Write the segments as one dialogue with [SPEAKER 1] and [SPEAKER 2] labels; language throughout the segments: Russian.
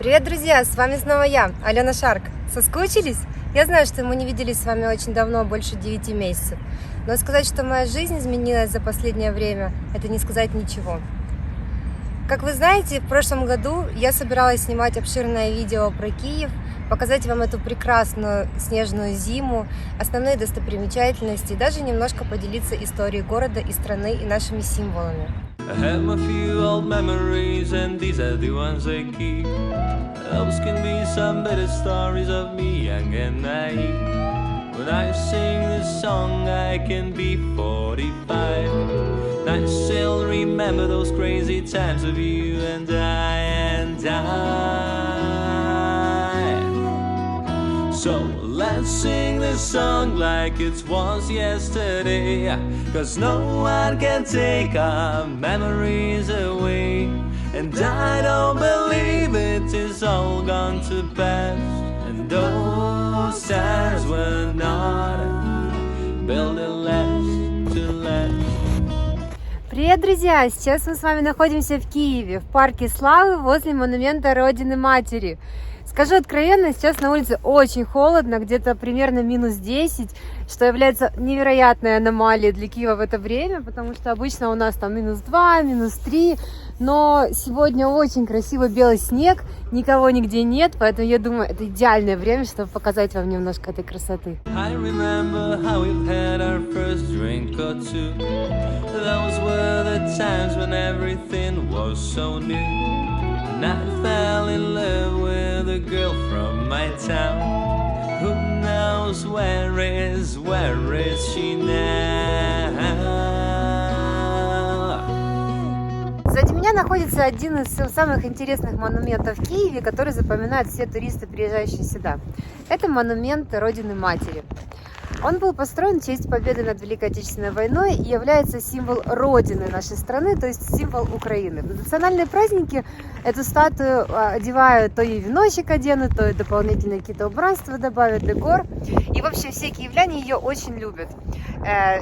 [SPEAKER 1] Привет, друзья! С вами снова я, Алена Шарк. Соскучились? Я знаю, что мы не виделись с вами очень давно, больше 9 месяцев. Но сказать, что моя жизнь изменилась за последнее время, это не сказать ничего. Как вы знаете, в прошлом году я собиралась снимать обширное видео про Киев, показать вам эту прекрасную снежную зиму, основные достопримечательности и даже немножко поделиться историей города и страны и нашими символами.
[SPEAKER 2] I have a few old memories and these are the ones I keep. Those can be some better stories of me, young and naive. When I sing this song I can be 45. I still remember those crazy times of you and I. So let's sing this song like it was yesterday, 'cause no one can take our memories away. And I don't believe it is all gone to past. And those times were not built to last.
[SPEAKER 1] Привет, друзья! Сейчас мы с вами находимся в Киеве, в парке Славы, возле монумента Родины Матери. Скажу откровенно, сейчас на улице очень холодно, где-то примерно минус 10, что является невероятной аномалией для Киева в это время, потому что обычно у нас там минус 2, минус 3, но сегодня очень красивый белый снег, никого нигде нет, поэтому я думаю, это идеальное время, чтобы показать вам немножко этой красоты.
[SPEAKER 2] I remember how we've had our first drink or two. Those were the times when everything was so new. And I fell in love with a girl from my town. Who knows where is she now?
[SPEAKER 1] Сзади меня находится один из самых интересных монументов в Киеве, который запоминают все туристы, приезжающие сюда. Это монумент Родины Матери. Он был построен в честь победы над Великой Отечественной войной и является символ Родины нашей страны, то есть символ Украины. В национальные праздники эту статую одевают, то ей веночек оденут, то и дополнительные какие-то убранства добавят, декор. И вообще все киевляне ее очень любят.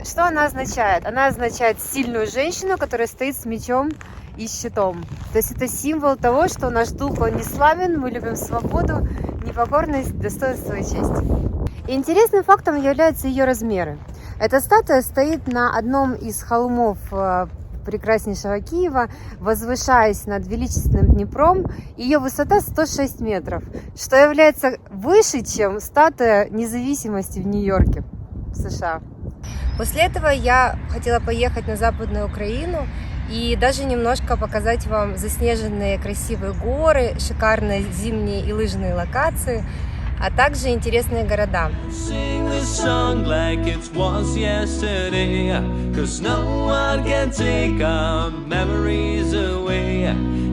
[SPEAKER 1] Что она означает? Она означает сильную женщину, которая стоит с мечом и щитом. То есть это символ того, что наш дух, он не славен, мы любим свободу, непокорность, достоинство и честь. И интересным фактом являются ее размеры. Эта статуя стоит на одном из холмов прекраснейшего Киева, возвышаясь над величественным Днепром. Ее высота 106 метров, что является выше, чем статуя независимости в Нью-Йорке, в США. После этого я хотела поехать на Западную Украину и даже немножко показать вам заснеженные красивые горы, шикарные зимние и лыжные локации, а также интересные города.
[SPEAKER 2] Sing this song like it was yesterday, 'cause no one can take our memories away.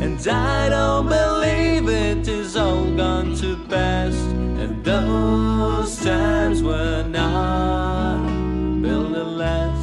[SPEAKER 2] And I don't believe it is all gone to past. And those times were not built to last.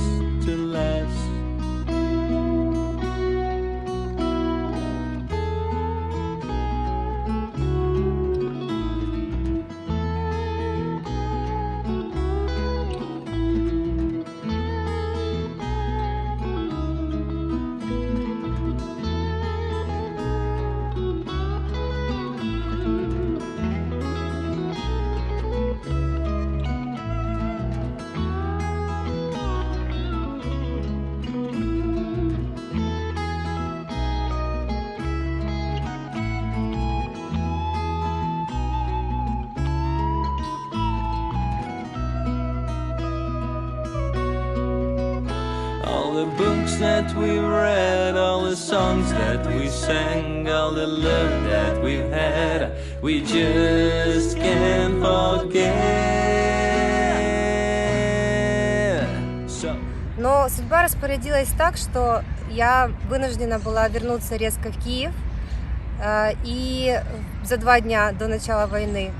[SPEAKER 2] All the books that we read, all the songs that we sang, all the love that we've had, we just can't forget.
[SPEAKER 1] Но судьба распорядилась так, что я вынуждена была вернуться резко в Киев и за 2 дня до начала войны.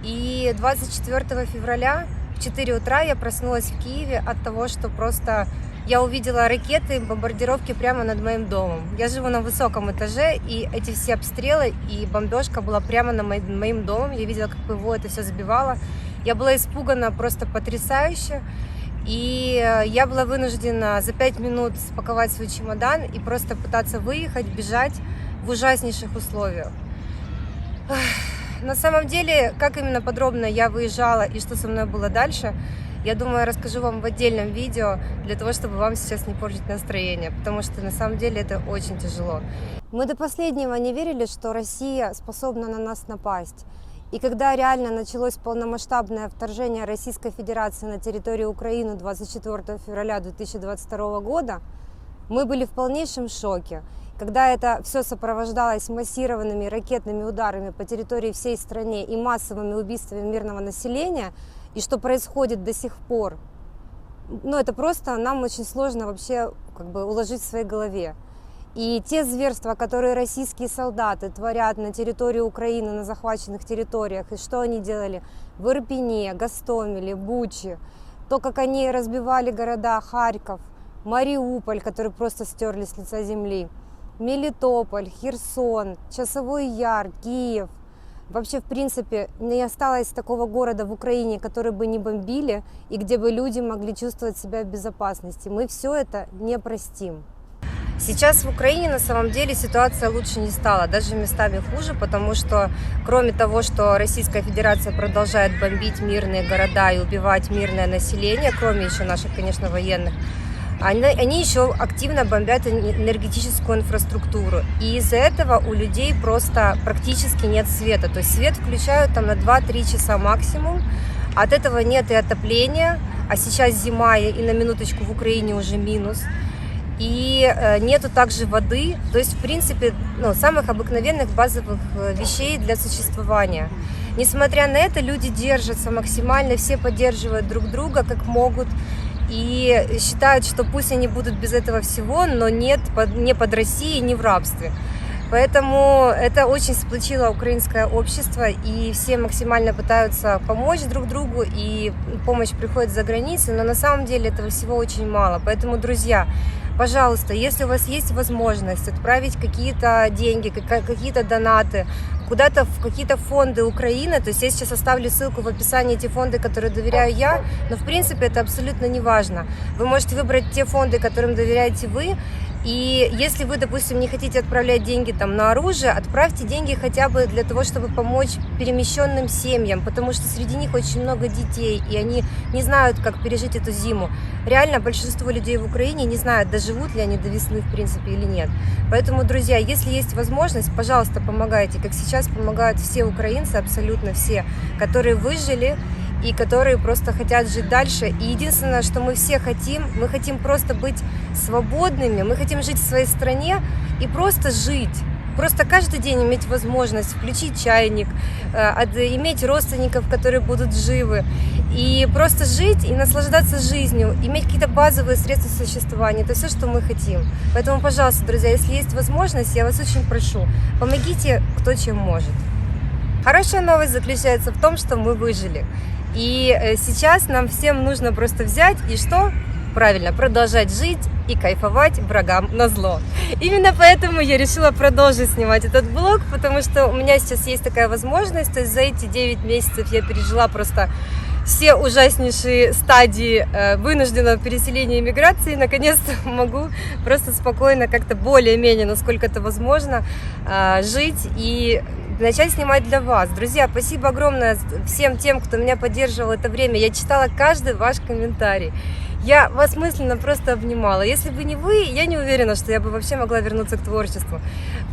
[SPEAKER 1] И 24 февраля в 4 утра я проснулась в Киеве от того, что просто я увидела ракеты, бомбардировки прямо над моим домом. Я живу на высоком этаже, и эти все обстрелы и бомбежка была прямо над моим домом. Я видела, как ПВО это все сбивало. Я была испугана просто потрясающе. И я была вынуждена за 5 минут спаковать свой чемодан и просто пытаться выехать, бежать в ужаснейших условиях. На самом деле, как именно подробно я выезжала и что со мной было дальше, я думаю, я расскажу вам в отдельном видео, для того, чтобы вам сейчас не портить настроение, потому что на самом деле это очень тяжело. Мы до последнего не верили, что Россия способна на нас напасть. И когда реально началось полномасштабное вторжение Российской Федерации на территорию Украины 24 февраля 2022 года, мы были в полнейшем шоке. Когда это все сопровождалось массированными ракетными ударами по территории всей страны и массовыми убийствами мирного населения, и что происходит до сих пор, это просто нам очень сложно вообще уложить в своей голове. И те зверства, которые российские солдаты творят на территории Украины, на захваченных территориях, и что они делали в Ирпене, Гостомеле, Буче, то, как они разбивали города Харьков, Мариуполь, который просто стерли с лица земли, Мелитополь, Херсон, Часовой Яр, Киев. Вообще, в принципе, не осталось такого города в Украине, который бы не бомбили и где бы люди могли чувствовать себя в безопасности. Мы все это не простим. Сейчас в Украине на самом деле ситуация лучше не стала, даже местами хуже, потому что кроме того, что Российская Федерация продолжает бомбить мирные города и убивать мирное население, кроме еще наших, конечно, военных, они еще активно бомбят энергетическую инфраструктуру. И из-за этого у людей просто практически нет света. То есть свет включают там на 2-3 часа максимум. От этого нет и отопления. А сейчас зима, и на минуточку в Украине уже минус. И нету также воды. То есть, в принципе, самых обыкновенных базовых вещей для существования. Несмотря на это, люди держатся максимально, все поддерживают друг друга как могут. И считают, что пусть они будут без этого всего, но не под Россией, не в рабстве. Поэтому это очень сплотило украинское общество, и все максимально пытаются помочь друг другу, и помощь приходит за границей, но на самом деле этого всего очень мало. Поэтому, друзья, пожалуйста, если у вас есть возможность отправить какие-то деньги, какие-то донаты, куда-то в какие-то фонды Украины, то есть я сейчас оставлю ссылку в описании, те фонды, которые доверяю я, но в принципе это абсолютно не важно. Вы можете выбрать те фонды, которым доверяете вы, и если вы, допустим, не хотите отправлять деньги на оружие, отправьте деньги хотя бы для того, чтобы помочь перемещенным семьям, потому что среди них очень много детей, и они не знают, как пережить эту зиму. Реально большинство людей в Украине не знают, доживут ли они до весны, в принципе, или нет. Поэтому, друзья, если есть возможность, пожалуйста, помогайте, как сейчас помогают все украинцы, абсолютно все, которые выжили и которые просто хотят жить дальше. И единственное, что мы все хотим, мы хотим просто быть свободными, мы хотим жить в своей стране и просто жить. Просто каждый день иметь возможность включить чайник, иметь родственников, которые будут живы, и просто жить и наслаждаться жизнью, иметь какие-то базовые средства существования. Это все, что мы хотим. Поэтому, пожалуйста, друзья, если есть возможность, я вас очень прошу, помогите кто чем может. Хорошая новость заключается в том, что мы выжили. И сейчас нам всем нужно просто взять и что? Правильно, продолжать жить и кайфовать врагам назло. Именно поэтому я решила продолжить снимать этот влог, потому что у меня сейчас есть такая возможность. То есть за эти 9 месяцев я пережила просто все ужаснейшие стадии вынужденного переселения и миграции. Наконец-то могу просто спокойно, как-то более-менее, насколько это возможно, жить и начать снимать для вас. Друзья, спасибо огромное всем тем, кто меня поддерживал это время. Я читала каждый ваш комментарий. Я вас мысленно просто обнимала. Если бы не вы, я не уверена, что я бы вообще могла вернуться к творчеству.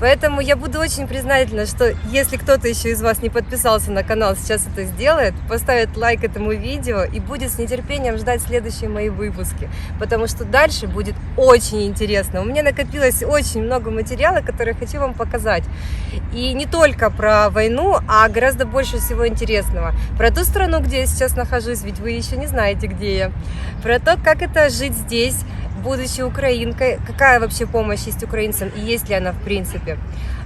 [SPEAKER 1] Поэтому я буду очень признательна, что если кто-то еще из вас не подписался на канал, сейчас это сделает, поставит лайк этому видео и будет с нетерпением ждать следующие мои выпуски. Потому что дальше будет очень интересно. У меня накопилось очень много материала, который хочу вам показать. И не только про войну, а гораздо больше всего интересного. Про ту страну, где я сейчас нахожусь, ведь вы еще не знаете, где я. Про то, как это жить здесь, будучи украинкой, какая вообще помощь есть украинцам и есть ли она в принципе.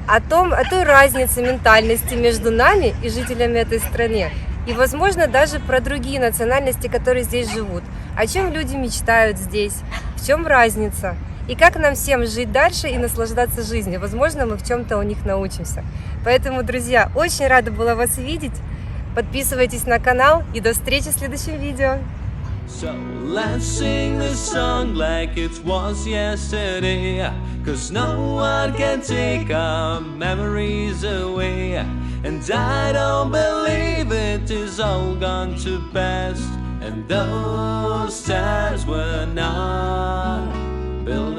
[SPEAKER 1] О той разнице ментальности между нами и жителями этой страны. И, возможно, даже про другие национальности, которые здесь живут. О чем люди мечтают здесь, в чем разница. И как нам всем жить дальше и наслаждаться жизнью. Возможно, мы в чем-то у них научимся. Поэтому, друзья, очень рада была вас видеть. Подписывайтесь на канал и до встречи в следующем видео.
[SPEAKER 2] So let's sing this song like it was yesterday, 'cause no one can take our memories away. And I don't believe it is all gone to past. And those times were not built